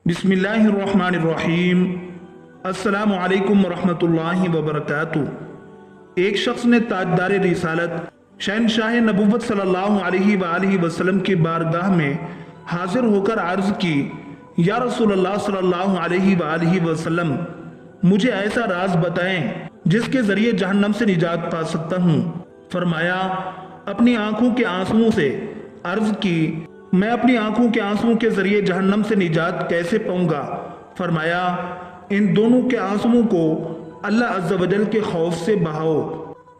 बिस्मिल्लाहिर्रहमानिर्रहीम। अस्सलामु अलैकुम वरहमतुल्लाहि वबरकातुहू। एक शख्स ने ताजदार रिसालत शहनशाह नबुव्वत सल्लल्लाहु अलैहि वसल्लम की बारगाह में हाजिर होकर अर्ज की, या रसूलल्लाह सल्लल्लाहु अलैहि वसल्लम, मुझे ऐसा राज बताएं जिसके जरिए जहन्नम से निजात पा सकता हूँ। फरमाया, अपनी आंखों के आंसुओं से। अर्ज की, मैं अपनी आंखों के आंसुओं के जरिए जहन्नम से निजात कैसे पाऊंगा? फरमाया, इन दोनों के आंसुओं को अल्लाह अज़्ज़ा वजल के खौफ से बहाओ,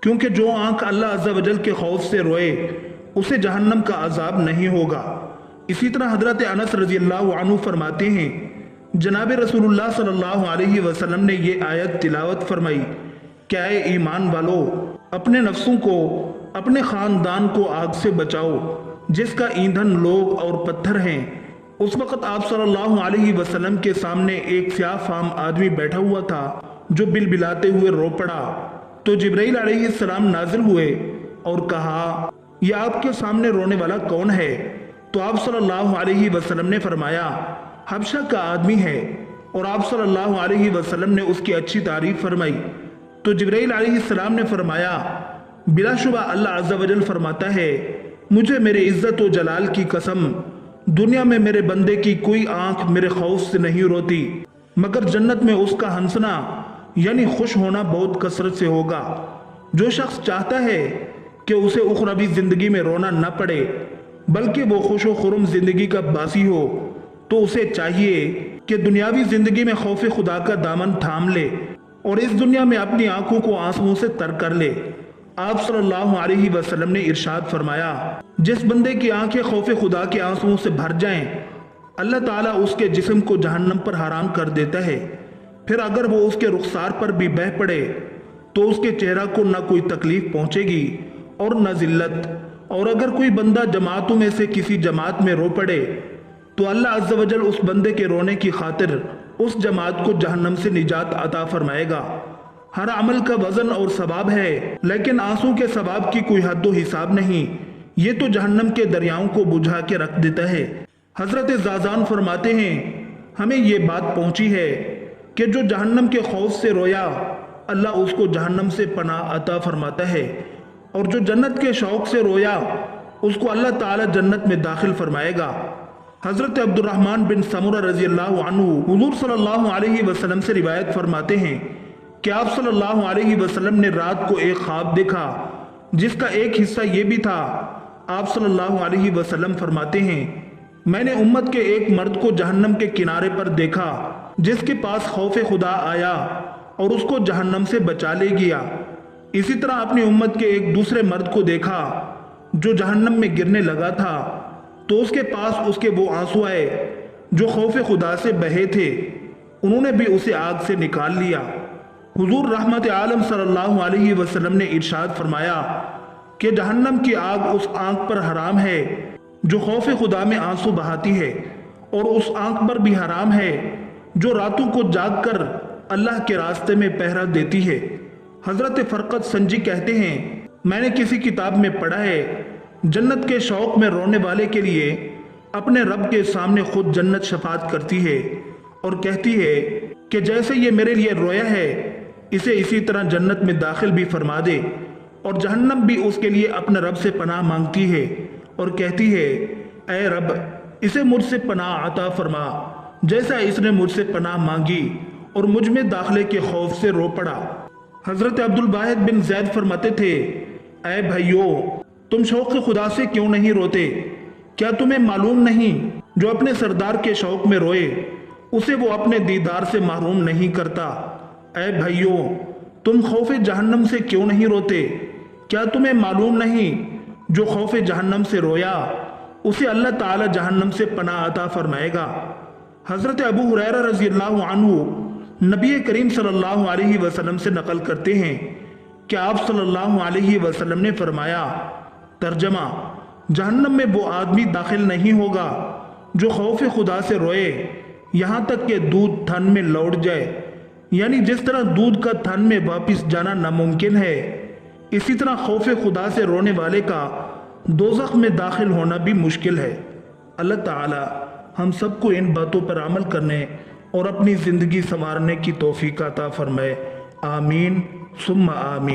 क्योंकि जो आंख अल्लाह अज़्ज़ा वजल के खौफ से रोए उसे जहन्नम का अजाब नहीं होगा। इसी तरह हजरत अनस रज़ियल्लाहु अन्हु फरमाते हैं, जनाब रसूलुल्लाह सल्लल्लाहु अलैहि वसल्लम ने ये आयत तिलावत फरमाई, क्या ए ईमान वालो, अपने नफ्सों को, अपने खानदान को आग से बचाओ जिसका ईंधन लोग और पत्थर हैं। उस वक़्त आप सल्लल्लाहु अलैहि वसल्लम के सामने एक स्याह फाम आदमी बैठा हुआ था जो बिलबिलाते हुए रो पड़ा। तो जिब्राइल अलैहिस्सलाम नाजिल हुए और कहा, यह आपके सामने रोने वाला कौन है? तो आप सल्लल्लाहु अलैहि वसल्लम ने फरमाया, हबशा का आदमी है। और आप सल्लल्लाहु अलैहि वसल्लम ने उसकी अच्छी तारीफ फरमाई। तो जिब्राइल अलैहिस्सलाम ने फरमाया, बिलाशुबा अल्लाह अज़्ज़ा वजल फरमाता है, मुझे मेरे इज्जत व जलाल की कसम, दुनिया में मेरे बंदे की कोई आंख मेरे खौफ से नहीं रोती, मगर जन्नत में उसका हंसना यानी खुश होना बहुत कसरत से होगा। जो शख्स चाहता है कि उसे उखरवी जिंदगी में रोना न पड़े बल्कि वो खुश व खुर्म जिंदगी का बासी हो, तो उसे चाहिए कि दुनियावी जिंदगी में खौफ खुदा का दामन थाम ले और इस दुनिया में अपनी आंखों को आंसुओं से तर कर ले। आप सल्लल्लाहु अलैहि वसल्लम ने इरशाद फरमाया, जिस बंदे की आंखें खौफ खुदा के आंसुओं से भर जाएं, अल्लाह ताला उसके जिस्म को जहन्नम पर हराम कर देता है। फिर अगर वो उसके रुखसार पर भी बह पड़े तो उसके चेहरा को न कोई तकलीफ पहुंचेगी और न जिल्लत। और अगर कोई बंदा जमातों में से किसी जमात में रो पड़े तो अल्लाह अज़्ज़ा वजल उस बंदे के रोने की खातिर उस जमात को जहन्नम से निजात अता फरमाएगा। हर अमल का वजन और सवाब है, लेकिन आंसू के सवाब की कोई हद व हिसाब नहीं। ये तो जहन्नम के दरियाओं को बुझा के रख देता है। हजरत ज़ाज़ान फरमाते हैं, हमें ये बात पहुंची है कि जो जहन्नम के खौफ से रोया अल्लाह उसको जहन्नम से पनाह अता फरमाता है, और जो जन्नत के शौक से रोया उसको अल्लाह ताला जन्नत में दाखिल फरमाएगा। हजरत अब्दुर्रहमान बिन समुरा रज़ियल्लाहु अन्हु हुज़ूर सल्लल्लाहु अलैहि वसल्लम से रिवायत फरमाते हैं कि आप सल्लल्लाहु अलैहि वसल्लम ने रात को एक ख्वाब देखा जिसका एक हिस्सा ये भी था। आप सल्लल्लाहु अलैहि वसल्लम फरमाते हैं, मैंने उम्मत के एक मर्द को जहन्नम के किनारे पर देखा जिसके पास खौफ खुदा आया और उसको जहन्नम से बचा ले गया। इसी तरह अपनी उम्मत के एक दूसरे मर्द को देखा जो जहन्नम में गिरने लगा था, तो उसके पास उसके वो आंसू आए जो खौफ खुदा से बहे थे, उन्होंने भी उसे आग से निकाल लिया। हुजूर रहमत आलम सल्लल्लाहु अलैहि वसल्लम ने इरशाद फरमाया कि जहन्नम की आग उस आंख पर हराम है जो खौफ खुदा में आंसू बहाती है, और उस आंख पर भी हराम है जो रातों को जाग कर अल्लाह के रास्ते में पहरा देती है। हजरत फरकत संजी कहते हैं, मैंने किसी किताब में पढ़ा है, जन्नत के शौक में रोने वाले के लिए अपने रब के सामने खुद जन्नत शफात करती है और कहती है कि जैसे ये मेरे लिए रोया है इसे इसी तरह जन्नत में दाखिल भी फरमा दे। और जहन्नम भी उसके लिए अपने रब से पनाह मांगती है और कहती है, ऐ रब, इसे मुझसे पनाह अता फरमा जैसा इसने मुझसे पनाह मांगी और मुझ में दाखिले के खौफ से रो पड़ा। हजरत अब्दुल वाहिद बिन जैद फरमाते थे, ऐ भाइयों, तुम शौक खुदा से क्यों नहीं रोते? क्या तुम्हें मालूम नहीं जो अपने सरदार के शौक में रोए उसे वो अपने दीदार से महरूम नहीं करता? ऐ भाइयों, तुम खौफ जहन्नम से क्यों नहीं रोते? क्या तुम्हें मालूम नहीं जो खौफ जहन्नम से रोया उसे अल्लाह ताला जहन्नम से पनाह अता फरमाएगा। हजरत अबू हुरैरा रज़ियल्लाहु अन्हु नबी करीम सल्लल्लाहु अलैहि वसल्लम से नकल करते हैं कि आप सल्लल्लाहु अलैहि वसल्लम ने फरमाया, तर्जमा, जहन्नम में वो आदमी दाखिल नहीं होगा जो खौफ खुदा से रोए यहाँ तक कि दूध थन में लौट जाए। यानी जिस तरह दूध का थन में वापस जाना नामुमकिन है, इसी तरह खौफ खुदा से रोने वाले का दोज़ख में दाखिल होना भी मुश्किल है। अल्लाह ताला ہم سب کو ان باتوں پر عمل کرنے اور اپنی زندگی سنوارنے کی توفیق عطا فرمائے۔ آمین ثم آمین۔